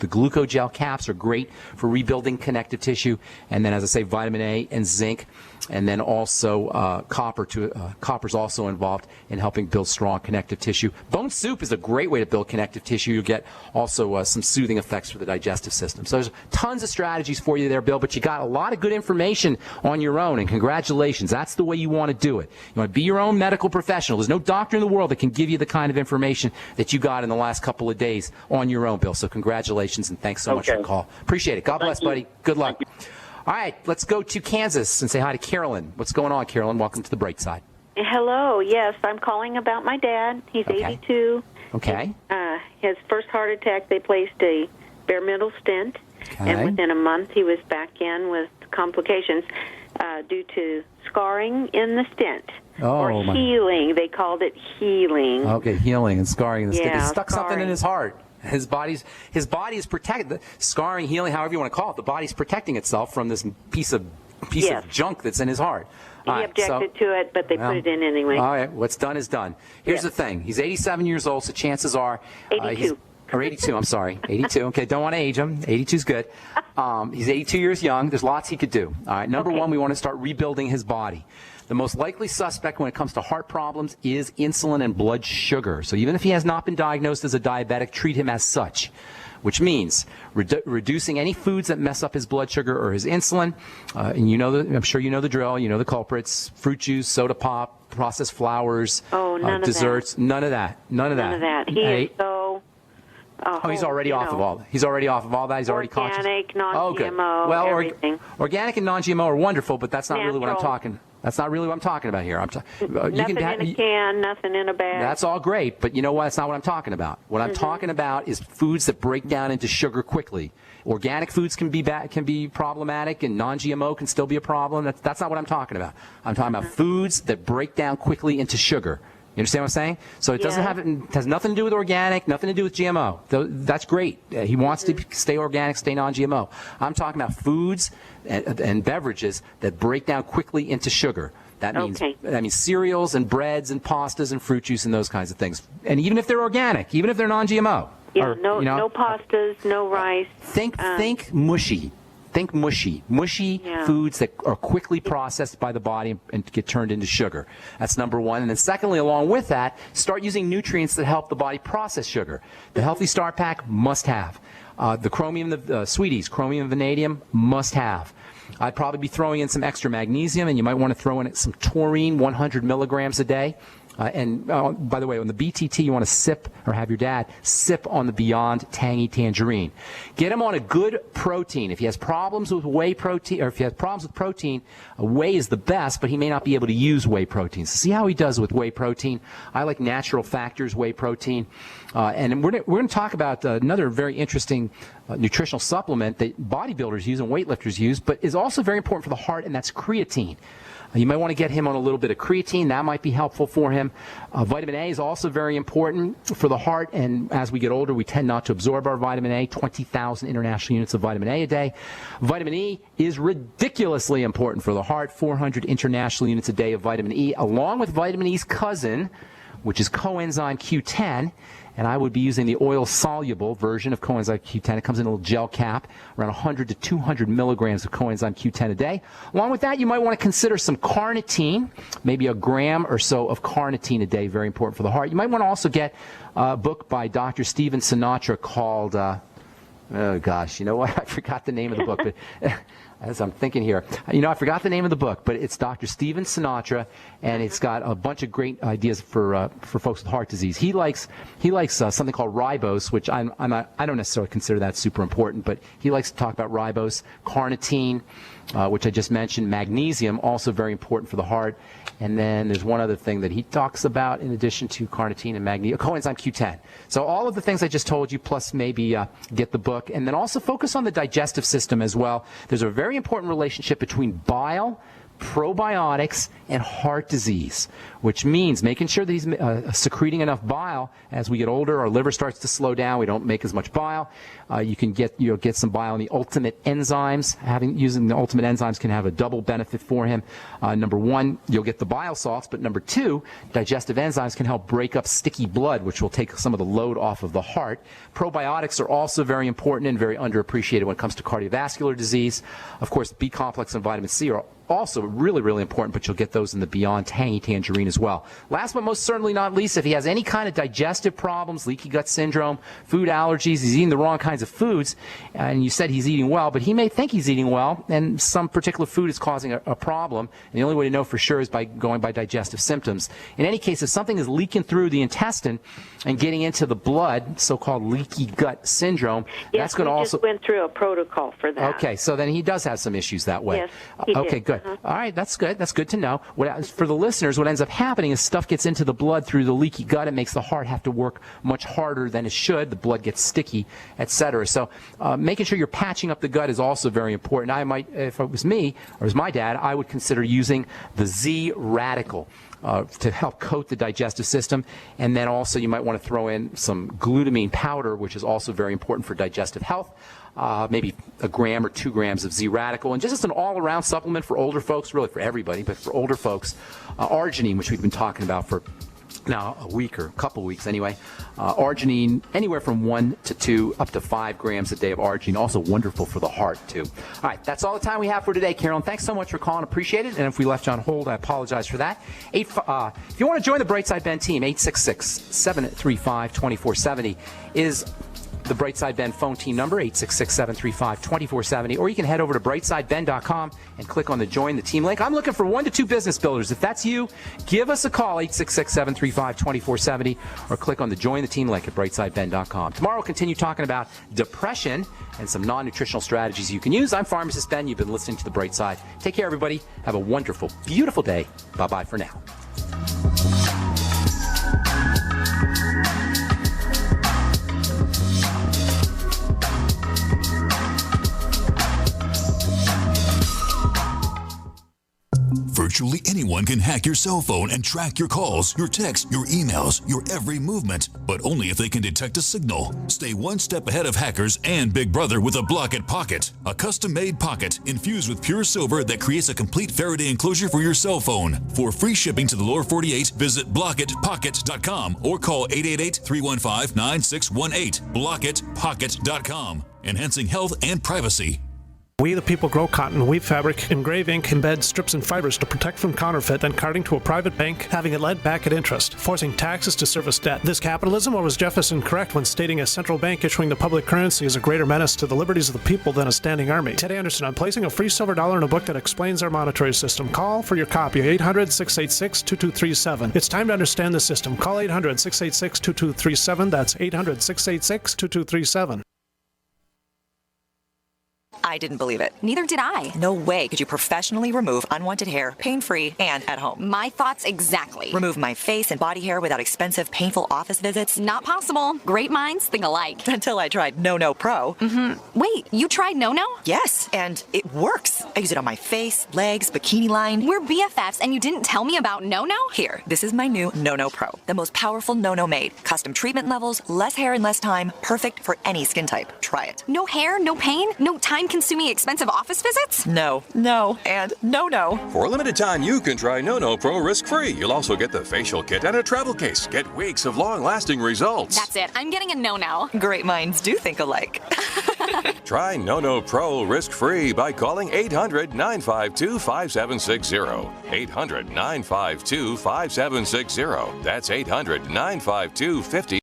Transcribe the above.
The glucogel caps are great for rebuilding connective tissue. And then, as I say, vitamin A and zinc. And then also copper. Copper's also involved in helping build strong connective tissue. Bone soup is a great way to build connective tissue. You'll get also some soothing effects for the digestive system. So there's tons of strategies for you there, Bill, but you got a lot of good information on your own, and congratulations. That's the way you want to do it. You want to be your own medical professional. There's no doctor in the world that can give you the kind of information that you got in the last couple of days on your own, Bill. So congratulations, and thanks so much for the call. Appreciate it. God bless, buddy. Good luck. All right, let's go to Kansas and say hi to Carolyn. What's going on, Carolyn? Welcome to the Bright Side. Hello. Yes, I'm calling about my dad. He's 82. Okay. His first heart attack, they placed a bare metal stent, and within a month he was back in with complications due to scarring in the stent. Or healing. They called it healing. Okay, healing and scarring in the stent. Yeah, He stuck something in his heart. His body is protected. Scarring, healing, however you want to call it, the body's protecting itself from this piece of junk that's in his heart. He objected to it, but they put it in anyway. All right, what's done is done. Here's the thing. He's 87 years old, so chances are... 82. Or 82, I'm sorry. 82. Okay, don't want to age him. 82 is good. He's 82 years young. There's lots he could do. All right, number one, we want to start rebuilding his body. The most likely suspect when it comes to heart problems is insulin and blood sugar. So even if he has not been diagnosed as a diabetic, treat him as such, which means reducing any foods that mess up his blood sugar or his insulin. And I'm sure you know the drill. You know the culprits: fruit juice, soda pop, processed flours, desserts. None of that. None of that. He is so... he's already off of all that. He's already off of all that. He's already conscious. Organic, non-GMO, everything. Organic and non-GMO are wonderful, but that's not really what I'm talking. That's not really what I'm talking about here. Nothing in a can, nothing in a bag. That's all great, but you know what? That's not what I'm talking about. What I'm talking about is foods that break down into sugar quickly. Organic foods can be problematic, and non-GMO can still be a problem. That's not what I'm talking about. I'm talking about foods that break down quickly into sugar. You understand what I'm saying? So it has nothing to do with organic, nothing to do with GMO. That's great. He wants to stay organic, stay non-GMO. I'm talking about foods and beverages that break down quickly into sugar. That means cereals and breads and pastas and fruit juice and those kinds of things. And even if they're organic, even if they're non-GMO. Yeah, no pastas, no rice. Think mushy. Think mushy foods that are quickly processed by the body and get turned into sugar. That's number one. And then secondly, along with that, start using nutrients that help the body process sugar. The Healthy Start Pack must have. The chromium, the sweeties, chromium and vanadium, must have. I'd probably be throwing in some extra magnesium, and you might want to throw in some taurine, 100 milligrams a day. And by the way, on the BTT, you want to sip, or have your dad sip on the Beyond Tangy Tangerine. Get him on a good protein. If he has problems with whey protein, or if he has problems with protein, whey is the best, but he may not be able to use whey protein. So see how he does with whey protein. I like Natural Factors whey protein. And we're going to talk about another very interesting nutritional supplement that bodybuilders use and weightlifters use, but is also very important for the heart, and that's creatine. You might want to get him on a little bit of creatine. That might be helpful for him. Vitamin A is also very important for the heart, and as we get older, we tend not to absorb our vitamin A, 20,000 international units of vitamin A a day. Vitamin E is ridiculously important for the heart, 400 international units a day of vitamin E, along with vitamin E's cousin, which is coenzyme Q10. And I would be using the oil-soluble version of coenzyme Q10. It comes in a little gel cap, around 100 to 200 milligrams of coenzyme Q10 a day. Along with that, you might want to consider some carnitine, maybe a gram or so of carnitine a day, very important for the heart. You might want to also get a book by Dr. Stephen Sinatra called, oh gosh, you know what? I forgot the name of the book. But as I'm thinking here, I forgot the name of the book, but it's Dr. Stephen Sinatra, and it's got a bunch of great ideas for folks with heart disease. He likes something called ribose, which I don't necessarily consider that super important, but he likes to talk about ribose, carnitine, which I just mentioned, magnesium, also very important for the heart, and then there's one other thing that he talks about in addition to carnitine and magnesium, coenzyme Q10. So all of the things I just told you, plus maybe get the book, and then also focus on the digestive system as well. There's a very important relationship between bile, probiotics, and heart disease, which means making sure that he's secreting enough bile. As we get older, our liver starts to slow down. We don't make as much bile. You can get some bile in the ultimate enzymes. Using the ultimate enzymes can have a double benefit for him. Number one, you'll get the bile salts, but number two, digestive enzymes can help break up sticky blood, which will take some of the load off of the heart. Probiotics are also very important and very underappreciated when it comes to cardiovascular disease. Of course, B complex and vitamin C are also really, really important, but you'll get those in the Beyond Tangy Tangerine as well. Last but most certainly not least, if he has any kind of digestive problems, leaky gut syndrome, food allergies, he's eating the wrong kinds of foods, and you said he's eating well, but he may think he's eating well, and some particular food is causing a problem, and the only way to know for sure is by going by digestive symptoms. In any case, if something is leaking through the intestine and getting into the blood, so-called leaky gut syndrome, that's going to also... Yes, we just went through a protocol for that. Okay, so then he does have some issues that way. Yes, he okay, did. good. All right, that's good. That's good to know. For the listeners, what ends up happening is stuff gets into the blood through the leaky gut. It makes the heart have to work much harder than it should. The blood gets sticky, etc. So making sure you're patching up the gut is also very important. I might, if it was me or it was my dad, I would consider using the Z Radical to help coat the digestive system. And then also you might want to throw in some glutamine powder, which is also very important for digestive health. Maybe a gram or 2 grams of Z Radical, and just an all-around supplement for older folks, really for everybody, but for older folks, arginine, which we've been talking about for now a week or a couple weeks anyway. Arginine, anywhere from 1 to 2 up to 5 grams a day of arginine, also wonderful for the heart too. All right, that's all the time we have for today, Carolyn. Thanks so much for calling, appreciate it. And if we left you on hold, I apologize for that. If you want to join the Brightside Ben team, 866-735-2470 is the Brightside Ben phone team number, 866-735-2470, or you can head over to brightsideben.com and click on the Join the Team link. I'm looking for 1 to 2 business builders. If that's you, give us a call, 866-735-2470, or click on the Join the Team link at brightsideben.com. Tomorrow we'll continue talking about depression and some non-nutritional strategies you can use. I'm Pharmacist Ben. You've been listening to The Bright Side. Take care, everybody. Have a wonderful, beautiful day. Bye-bye for now. Virtually anyone can hack your cell phone and track your calls, your texts, your emails, your every movement, but only if they can detect a signal. Stay one step ahead of hackers and Big Brother with a Block-It Pocket, a custom-made pocket infused with pure silver that creates a complete Faraday enclosure for your cell phone. For free shipping to the lower 48, visit blockitpocket.com or call 888-315-9618. blockitpocket.com, enhancing health and privacy. We the people grow cotton, weave fabric, engrave ink, embed strips and fibers to protect from counterfeit, then carting to a private bank, having it lent back at interest, forcing taxes to service debt. This capitalism, or was Jefferson correct when stating a central bank issuing the public currency is a greater menace to the liberties of the people than a standing army? Ted Anderson, I'm placing a free silver dollar in a book that explains our monetary system. Call for your copy, 800-686-2237. It's time to understand the system. Call 800-686-2237. That's 800-686-2237. I didn't believe it. Neither did I. No way could you professionally remove unwanted hair, pain-free, and at home. My thoughts exactly. Remove my face and body hair without expensive, painful office visits? Not possible. Great minds think alike. Until I tried No Pro. Wait, you tried No? Yes, and it works. I use it on my face, legs, bikini line. We're BFFs and you didn't tell me about No? Here, this is my new No Pro. The most powerful No made. Custom treatment levels, less hair in less time. Perfect for any skin type. Try it. No hair, no pain, no time-consuming expensive office visits? No, and no. For a limited time, you can try No Pro risk-free. You'll also get the facial kit and a travel case. Get weeks of long-lasting results. That's it. I'm getting a No. Great minds do think alike. Try No Pro risk-free by calling 800-952-5760. 800-952-5760. That's 800-952-5060.